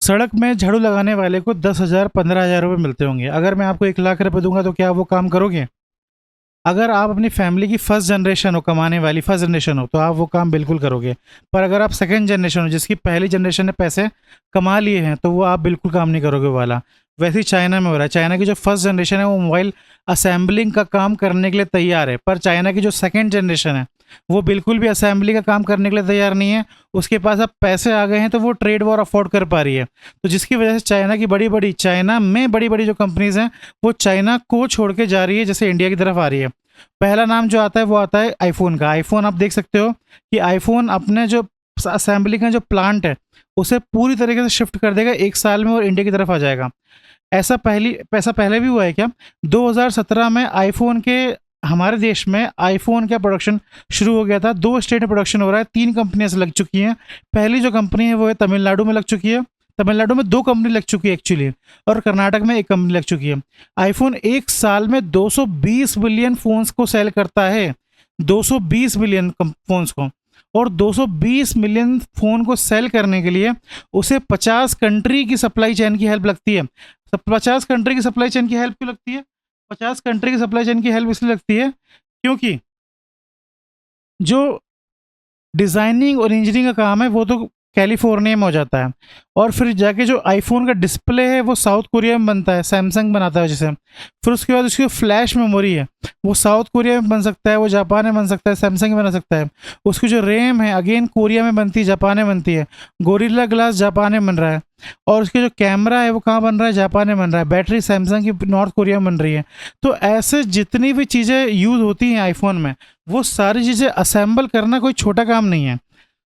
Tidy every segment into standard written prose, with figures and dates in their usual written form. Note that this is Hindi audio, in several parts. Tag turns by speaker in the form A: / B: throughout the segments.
A: सड़क में झाड़ू लगाने वाले को 10,000 15,000 रुपये मिलते होंगे। अगर मैं आपको 1,00,000 रुपये दूंगा तो क्या वो काम करोगे? अगर आप अपनी फैमिली की फर्स्ट जनरेशन हो, कमाने वाली फर्स्ट जनरेशन हो, तो आप वो काम बिल्कुल करोगे। पर अगर आप सेकंड जनरेशन हो, जिसकी पहली जनरेशन ने पैसे कमा लिए हैं, तो वो आप बिल्कुल काम नहीं करोगे वो वाला। वैसे ही चाइना में हो रहा है। चाइना की जो फर्स्ट जनरेशन है वो मोबाइल असेंबलिंग का काम करने के लिए तैयार है, पर चाइना की जो सेकेंड जनरेशन है वो बिल्कुल भी असेंबली का काम करने के लिए तैयार नहीं है। उसके पास अब पैसे आ गए हैं तो वो ट्रेड वॉर अफोर्ड कर पा रही है। तो जिसकी वजह से चाइना में बड़ी बड़ी जो कंपनीज हैं वो चाइना को छोड़ के जा रही है, जैसे इंडिया की तरफ आ रही है। पहला नाम जो आता है वो आता है आईफोन का। आईफोन आप देख सकते हो कि आईफोन अपने जो असेंबली का जो प्लांट है उसे पूरी तरीके से शिफ्ट कर देगा 1 साल में और इंडिया की तरफ आ जाएगा। ऐसा पहले भी हुआ है क्या? 2017 में आईफोन के हमारे देश में आईफोन का प्रोडक्शन शुरू हो गया था। 2 स्टेट में प्रोडक्शन हो रहा है, 3 कंपनियां से लग चुकी हैं। पहली जो कंपनी है वो है तमिलनाडु में लग चुकी है। तमिलनाडु में 2 कंपनी लग चुकी है एक्चुअली, और कर्नाटक में 1 कंपनी लग चुकी है। आईफोन 1 साल में 220 बिलियन फोन्स को सेल करता है, 220 बिलियन फोन्स को। और 220 मिलियन फ़ोन को सेल करने के लिए उसे 50 कंट्री की सप्लाई चेन की हेल्प लगती है। 50 कंट्री की सप्लाई चेन की हेल्प क्यों लगती है? 50 कंट्री की सप्लाई चेन की हेल्प इसलिए लगती है क्योंकि जो डिज़ाइनिंग और इंजीनियरिंग का काम है वो तो कैलिफोर्निया में हो जाता है, और फिर जाके जो आईफोन का डिस्प्ले है वो साउथ कोरिया में बनता है, सैमसंग बनाता है जिसे। फिर उसके बाद उसकी फ्लैश मेमोरी है वो साउथ कोरिया में बन सकता है, वो जापान में बन सकता है, सैमसंग में बन सकता है। उसकी जो रैम है अगेन कोरिया में बनती है, जापान में बनती है। गोरिल्ला ग्लास जापान में बन रहा है, और उसके जो कैमरा है वो कहाँ बन रहा है? जापान में बन रहा है। बैटरी सैमसंग की नॉर्थ कोरिया में बन रही है। तो ऐसे जितनी भी चीज़ें यूज़ होती हैं आईफोन में, वो सारी चीज़ें असेंबल करना कोई छोटा काम नहीं है।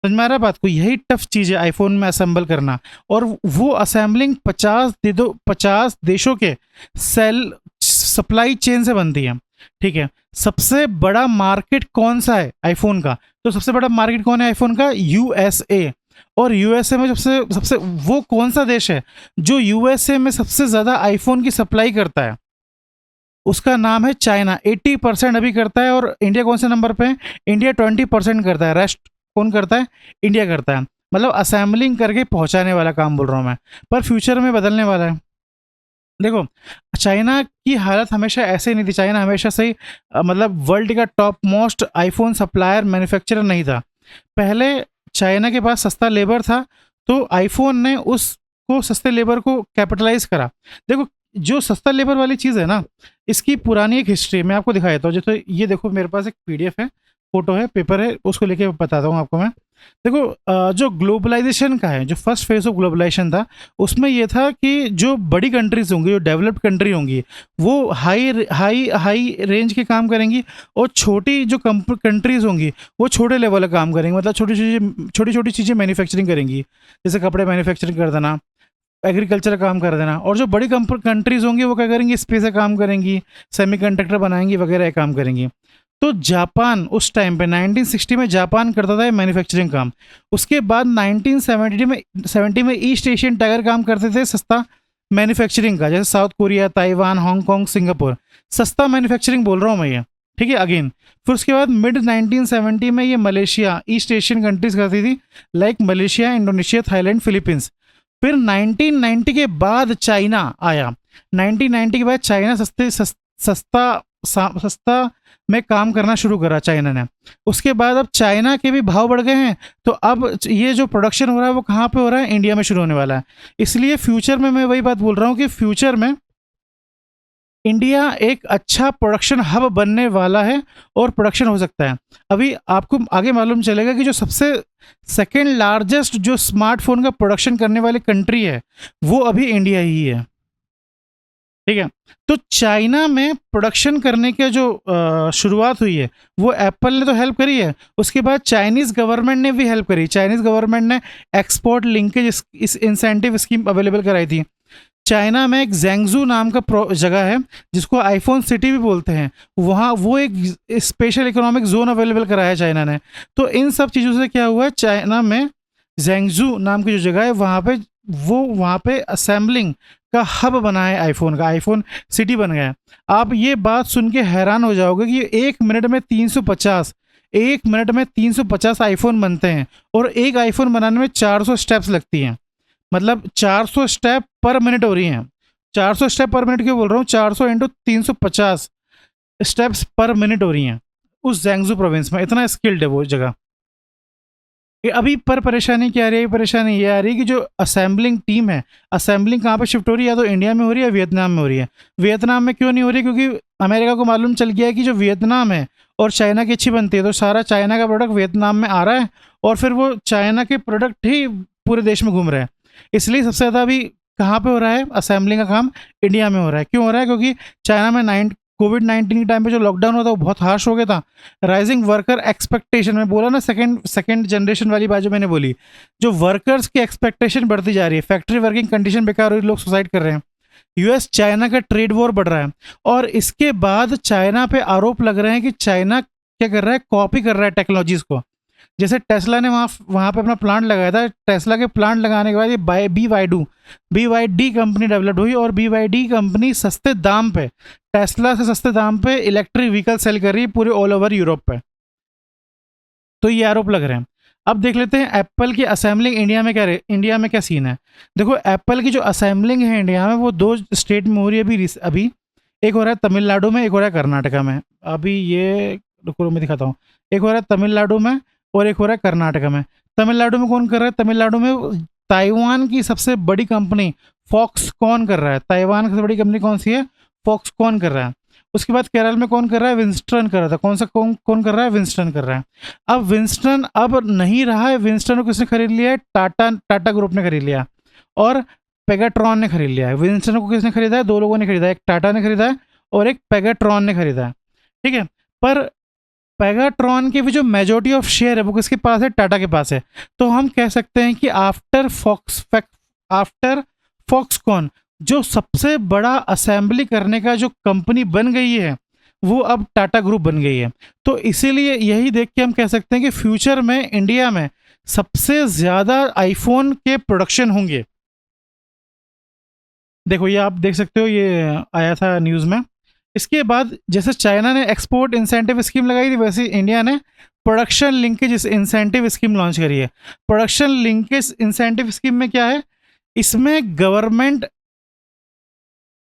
A: समझ में आ रहा है बात को? यही टफ चीज़ है आईफोन में असेंबल करना, और वो असेंबलिंग 50 देशों के सेल सप्लाई चेन से बनती है। ठीक है, सबसे बड़ा मार्केट कौन सा है आईफोन का? तो सबसे बड़ा मार्केट कौन है आईफोन का? यूएसए। और यूएसए में सबसे सबसे वो कौन सा देश है जो यूएसए में सबसे ज़्यादा आईफोन की सप्लाई करता है? उसका नाम है चाइना। 80% अभी करता है। और इंडिया कौन से नंबर पे है? इंडिया 20% करता है। रेस्ट कौन करता है? इंडिया करता है। मतलब असेंबलिंग करके पहुंचाने वाला काम बोल रहा हूँ मैं, पर फ्यूचर में बदलने वाला है। देखो, चाइना की हालत हमेशा ऐसे ही नहीं थी। चाइना हमेशा से ही मतलब वर्ल्ड का top most iPhone supplier manufacturer नहीं था। पहले चाइना के पास सस्ता लेबर था, तो आईफोन ने उसको सस्ते लेबर को कैपिटलाइज करा। देखो, जो सस्ता लेबर वाली चीज़ है ना, इसकी पुरानी एक हिस्ट्री मैं आपको दिखा देता हूँ। जैसे ये देखो, मेरे पास एक पीडीएफ है, फोटो है, पेपर है, उसको लेके बताता हूँ आपको मैं। देखो, जो ग्लोबलाइजेशन का है, जो फर्स्ट फेज ऑफ ग्लोबलाइजेशन था, उसमें ये था कि जो बड़ी कंट्रीज होंगी, जो डेवलप्ड कंट्री होंगी, वो हाई हाई हाई रेंज के काम करेंगी, और छोटी जो कंट्रीज होंगी वो छोटे लेवल का काम करेंगी। मतलब छोटी छोटी चीज़ें मैन्युफैक्चरिंग करेंगी, जैसे कपड़े मैन्युफैक्चरिंग कर देना, एग्रीकल्चर का काम कर देना। और जो बड़ी कंट्रीज होंगी वो क्या करेंगी? स्पेस का काम करेंगी, सेमीकंडक्टर बनाएंगी वगैरह काम करेंगी। तो जापान उस टाइम पे 1960 में जापान करता था मैन्युफैक्चरिंग काम। उसके बाद 1970 में ईस्ट एशियन टाइगर काम करते थे सस्ता मैन्युफैक्चरिंग का, जैसे south Korea, Taiwan, Hong Kong, Singapore. सस्ता मैन्युफैक्चरिंग बोल रहा हूँ मैं ये, ठीक है, अगेन। फिर उसके बाद मिड 1970 में ये मलेशिया, ईस्ट एशियन कंट्रीज करती थी, like Malaysia, Indonesia, Thailand, Philippines. फिर 1990 के बाद चाइना आया। 1990 के बाद चाइना सस्ता में काम करना शुरू करा चाइना ने। उसके बाद अब चाइना के भी भाव बढ़ गए हैं, तो अब ये जो प्रोडक्शन हो रहा है वो कहाँ पे हो रहा है? इंडिया में शुरू होने वाला है। इसलिए फ्यूचर में मैं वही बात बोल रहा हूँ कि फ्यूचर में इंडिया एक अच्छा प्रोडक्शन हब बनने वाला है, और प्रोडक्शन हो सकता है। अभी आपको आगे मालूम चलेगा कि जो सबसे सेकेंड लार्जेस्ट जो स्मार्टफोन का प्रोडक्शन करने वाली कंट्री है वो अभी इंडिया ही है। ठीक है, तो चाइना में प्रोडक्शन करने के जो शुरुआत हुई है वो एप्पल ने तो हेल्प करी है। उसके बाद चाइनीज़ गवर्नमेंट ने भी हेल्प करी। चाइनीज़ गवर्नमेंट ने एक्सपोर्ट लिंकेज इस इंसेंटिव स्कीम अवेलेबल कराई थी। चाइना में एक जेंगजू नाम का जगह है जिसको आईफोन सिटी भी बोलते हैं, वहाँ वो एक स्पेशल इकोनॉमिक जोन अवेलेबल कराया है चाइना ने। तो इन सब चीज़ों से क्या हुआ है, चाइना में जेंगजू नाम की जो जगह है वहाँ पे असेंबलिंग का हब बना है आईफोन का। आईफोन सिटी बन गया है। आप ये बात सुन के हैरान हो जाओगे कि एक मिनट में 350 आईफोन बनते हैं, और एक आईफोन बनाने में 400 स्टेप्स लगती हैं। मतलब 400 स्टेप पर मिनट हो रही हैं। 400 स्टेप पर मिनट क्यों बोल रहा हूँ, 400 इंटू 350 स्टेप्स पर मिनट हो रही हैं उस जैंगजू प्रोविंस में। इतना स्किल्ड है वो जगह। ये अभी पर परेशानी क्या आ रही है, परेशानी ये आ रही है कि जो असेंबलिंग टीम है, असेंबलिंग कहाँ पे शिफ्ट हो रही है, या तो इंडिया में हो रही है या वियतनाम में हो रही है। वियतनाम में क्यों नहीं हो रही, क्योंकि अमेरिका को मालूम चल गया है कि जो वियतनाम है और चाइना की अच्छी बनती है, तो सारा चाइना का प्रोडक्ट वियतनाम में आ रहा है और फिर वो चाइना के प्रोडक्ट ही पूरे देश में घूम रहे हैं। इसलिए सबसे ज़्यादा अभी कहाँ पे हो रहा है असेंबलिंग का काम, इंडिया में हो रहा है। क्यों हो रहा है, क्योंकि चाइना में कोविड-19 के टाइम पे जो लॉकडाउन हुआ था वो बहुत हार्श हो गया था। राइजिंग वर्कर एक्सपेक्टेशन में बोला ना, सेकंड जनरेशन वाली बात जो मैंने बोली, जो वर्कर्स की एक्सपेक्टेशन बढ़ती जा रही है, फैक्ट्री वर्किंग कंडीशन बेकार हो रही है, लोग सुसाइड कर रहे हैं। यूएस चाइना का ट्रेड वॉर बढ़ रहा है और इसके बाद चाइना पे आरोप लग रहे हैं कि चाइना क्या कर रहा है, कॉपी कर रहा है टेक्नोलॉजीज को। जैसे टेस्ला ने वहाँ पे अपना प्लांट लगाया था, टेस्ला के प्लांट लगाने के बाद ये BYD कंपनी डेवलप हुई और BYD कंपनी सस्ते दाम पे, टेस्ला से सस्ते दाम पे इलेक्ट्रिक व्हीकल सेल कर रही है पूरे ऑल ओवर यूरोप पे। तो ये आरोप लग रहे हैं। अब देख लेते हैं एप्पल की असेंबलिंग इंडिया में क्या सीन है। देखो एप्पल की जो असेंबलिंग है इंडिया में वो 2 स्टेट में हो रही है अभी। एक हो रहा है तमिलनाडु में, एक हो रहा है कर्नाटका में। अभी ये रुको मैं दिखाता हूँ। एक हो रहा है तमिलनाडु में और एक हो रहा है कर्नाटका में। तमिलनाडु में कौन कर रहा है, तमिलनाडु में ताइवान की सबसे बड़ी कंपनी फॉक्सकॉन कर रहा है। ताइवान की सबसे बड़ी कंपनी कौन सी है, फॉक्सकॉन कर रहा है। उसके बाद केरल में कौन कर रहा है, विंस्टन कर रहा था। कौन कर रहा है, विंस्टन कर रहा है। अब विंस्टन अब नहीं रहा है, विंस्टन को किसने खरीद लिया है, टाटा ग्रुप ने खरीद लिया और पेगाट्रॉन ने खरीद लिया है। विंस्टन को किसने खरीदा है, 2 लोगों ने खरीदा है, एक टाटा ने खरीदा है और एक पेगाट्रॉन ने खरीदा है। ठीक है, पर पेगाट्रॉन के भी जो मेजोरिटी ऑफ शेयर है वो किसके पास है, टाटा के पास है। तो हम कह सकते हैं कि आफ्टर फॉक्सकॉन जो सबसे बड़ा असेंबली करने का जो कंपनी बन गई है वो अब टाटा ग्रुप बन गई है। तो इसीलिए यही देख के हम कह सकते हैं कि फ्यूचर में इंडिया में सबसे ज़्यादा आईफोन के प्रोडक्शन होंगे। देखो ये आप देख सकते हो, ये आया था न्यूज़ में। इसके बाद जैसे चाइना ने एक्सपोर्ट इंसेंटिव स्कीम लगाई थी, वैसे इंडिया ने production linkage incentive scheme launch करी है। प्रोडक्शन लिंकेज इंसेंटिव स्कीम में क्या है, इसमें गवर्नमेंट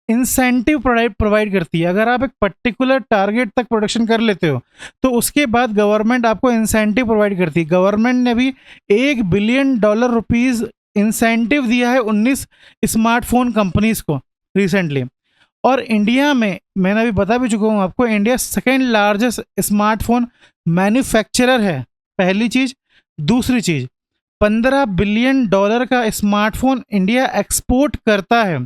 A: इंसेंटिव प्रोवाइड करती है। अगर आप एक पर्टिकुलर टारगेट तक प्रोडक्शन कर लेते हो तो उसके बाद गवर्नमेंट आपको इंसेंटिव प्रोवाइड करती है। गवर्नमेंट ने भी $1 बिलियन रुपीज़ इंसेंटिव दिया है 19 स्मार्टफोन कंपनीज को रिसेंटली। और इंडिया में मैंने अभी बता भी चुका हूँ आपको, India second largest smartphone manufacturer है, पहली चीज़। दूसरी चीज़, $15 बिलियन का स्मार्टफोन इंडिया एक्सपोर्ट करता है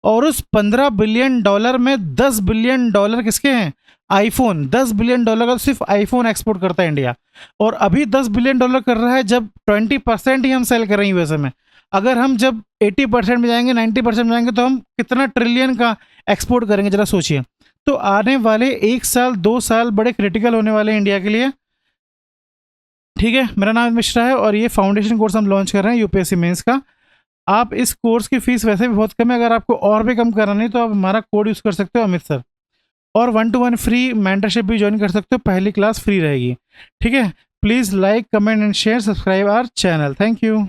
A: और उस $15 बिलियन में $10 बिलियन किसके हैं, आईफोन। $10 बिलियन का सिर्फ आईफोन एक्सपोर्ट करता है इंडिया। और अभी $10 बिलियन कर रहा है जब 20% ही हम सेल कर रहे हैं यूएसए में। अगर हम जब 80% में जाएंगे, 90% में जाएंगे, तो हम कितना ट्रिलियन का एक्सपोर्ट करेंगे, जरा सोचिए। तो आने वाले 1 साल 2 साल बड़े क्रिटिकल होने वाले हैं इंडिया के लिए। ठीक है, मेरा नाम मिश्रा है और ये फाउंडेशन कोर्स हम लॉन्च कर रहे हैं यूपीएससी मेंस का। आप इस कोर्स की फीस वैसे भी बहुत कम है, अगर आपको और भी कम करानी है तो आप हमारा कोड यूज़ कर सकते हो अमित सर, और 1-to-1 फ्री मेंटरशिप भी ज्वाइन कर सकते हो, पहली क्लास फ्री रहेगी। ठीक है, please like comment and share, subscribe our channel. Thank you.